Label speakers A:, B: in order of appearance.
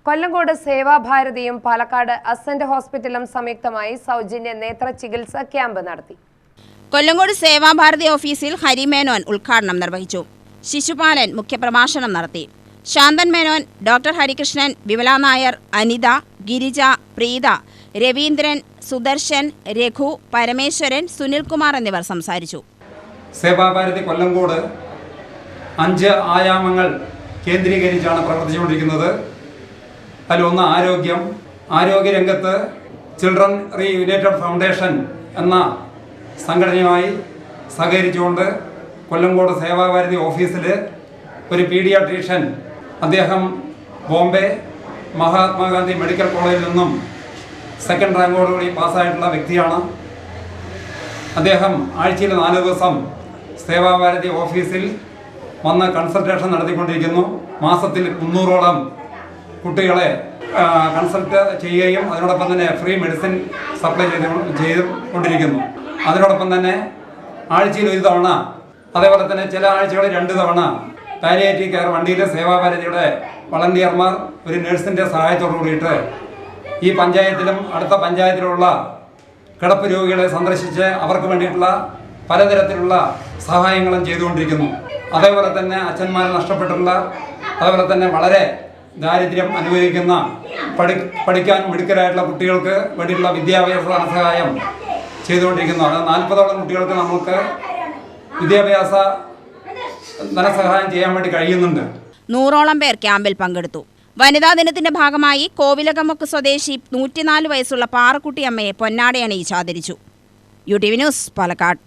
A: Kollengode സേവാഭാരതിയും Palakkad assent ഹോസ്പിറ്റലും സംയുക്തമായി സൗജന്യ നേത്ര ചികിത്സാ ക്യാമ്പ് നടത്തി.
B: കൊല്ലങ്കോട് സേവാഭാരതി ഓഫീസിൽ ഹരിമേനോൻ ഉദ്ഘാടനം നിർവഹിച്ചു. ശിശുപാലൻ മുഖ്യപ്രഭാഷണം നടത്തി. ശാന്തൻ മേനോൻ, ഡോക്ടർ ഹരികൃഷ്ണൻ, വിമല നായർ, അനിത, ഗിരിജ, പ്രീത, രവീന്ദ്രൻ, സുദർശൻ, രഘു, പരമേശ്വരൻ, സുനിൽകുമാർ എന്നിവർ സംസാരിച്ചു.
C: സേവാഭാരതി കൊല്ലങ്കോട് 5 ആയാമങ്ങൾ കേന്ദ്രീകരിച്ചാണ് പ്രവർത്തിച്ചുകൊണ്ടിരിക്കുന്നത്. അതിലൊന്ന് ആരോഗ്യരംഗത്ത് ചിൽഡ്രൻ യുണൈറ്റഡ് ഫൗണ്ടേഷൻ എന്ന സംഘടനയുമായി സഹകരിച്ചുകൊണ്ട് കൊല്ലങ്കോട് സേവാഭാരതി ഓഫീസിൽ ഒരു പീഡിയാട്രീഷ്യൻ, അദ്ദേഹം ബോംബെ മഹാത്മാഗാന്ധി മെഡിക്കൽ കോളേജിൽ നിന്നും 2nd റാങ്കോടുകൂടി പാസ്സായിട്ടുള്ള വ്യക്തിയാണ്. അദ്ദേഹം ആഴ്ചയിൽ 4 ദിവസം സേവാഭാരതി ഓഫീസിൽ വന്ന് കൺസൾട്ടേഷൻ നടത്തിക്കൊണ്ടിരിക്കുന്നു. മാസത്തിൽ 300ഓളം കുട്ടികളെ കൺസൾട്ട് ചെയ്യുകയും അതിനോടൊപ്പം തന്നെ ഫ്രീ മെഡിസിൻ സപ്ലൈ ചെയ്തുകൊണ്ടിരിക്കുന്നു. അതിനോടൊപ്പം തന്നെ ആഴ്ചയിൽ 1 തവണ, അതേപോലെ തന്നെ ചില ആഴ്ചകളിൽ 2 തവണ പാലിയേറ്റീവ് കെയർ വണ്ടിയിൽ സേവാഭാരതിയുടെ വളണ്ടിയർമാർ ഒരു നഴ്സിൻ്റെ സഹായത്തോടു കൂടിയിട്ട് ഈ പഞ്ചായത്തിലും അടുത്ത പഞ്ചായത്തിലുള്ള കിടപ്പ് രോഗികളെ സന്ദർശിച്ച് അവർക്ക് വേണ്ടിയിട്ടുള്ള പലതരത്തിലുള്ള സഹായങ്ങളും ചെയ്തുകൊണ്ടിരിക്കുന്നു. അതേപോലെ തന്നെ അച്ഛന്മാരെ നഷ്ടപ്പെട്ടിട്ടുള്ള, അതേപോലെ തന്നെ വളരെ ദാരിദ്ര്യം അനുഭവിക്കുന്ന പഠിക്കാൻ മിടുക്കരായിട്ടുള്ള കുട്ടികൾക്ക് വേണ്ടിയിട്ടുള്ള വിദ്യാഭ്യാസ ധനസഹായം ചെയ്തുകൊണ്ടിരിക്കുന്നു. അത് 40ഓളം കുട്ടികൾക്ക് നമുക്ക് വിദ്യാഭ്യാസ ധനസഹായം ചെയ്യാൻ വേണ്ടി കഴിയുന്നുണ്ട്.
B: 100ഓളം പേർ ക്യാമ്പിൽ പങ്കെടുത്തു. വനിതാ ദിനത്തിന്റെ ഭാഗമായി കോവിലകമുക്ക് സ്വദേശി 104 വയസ്സുള്ള പാറക്കുട്ടി അമ്മയെ പൊന്നാടയണിയിച്ച് ആദരിച്ചു. UTV news, Palakkad.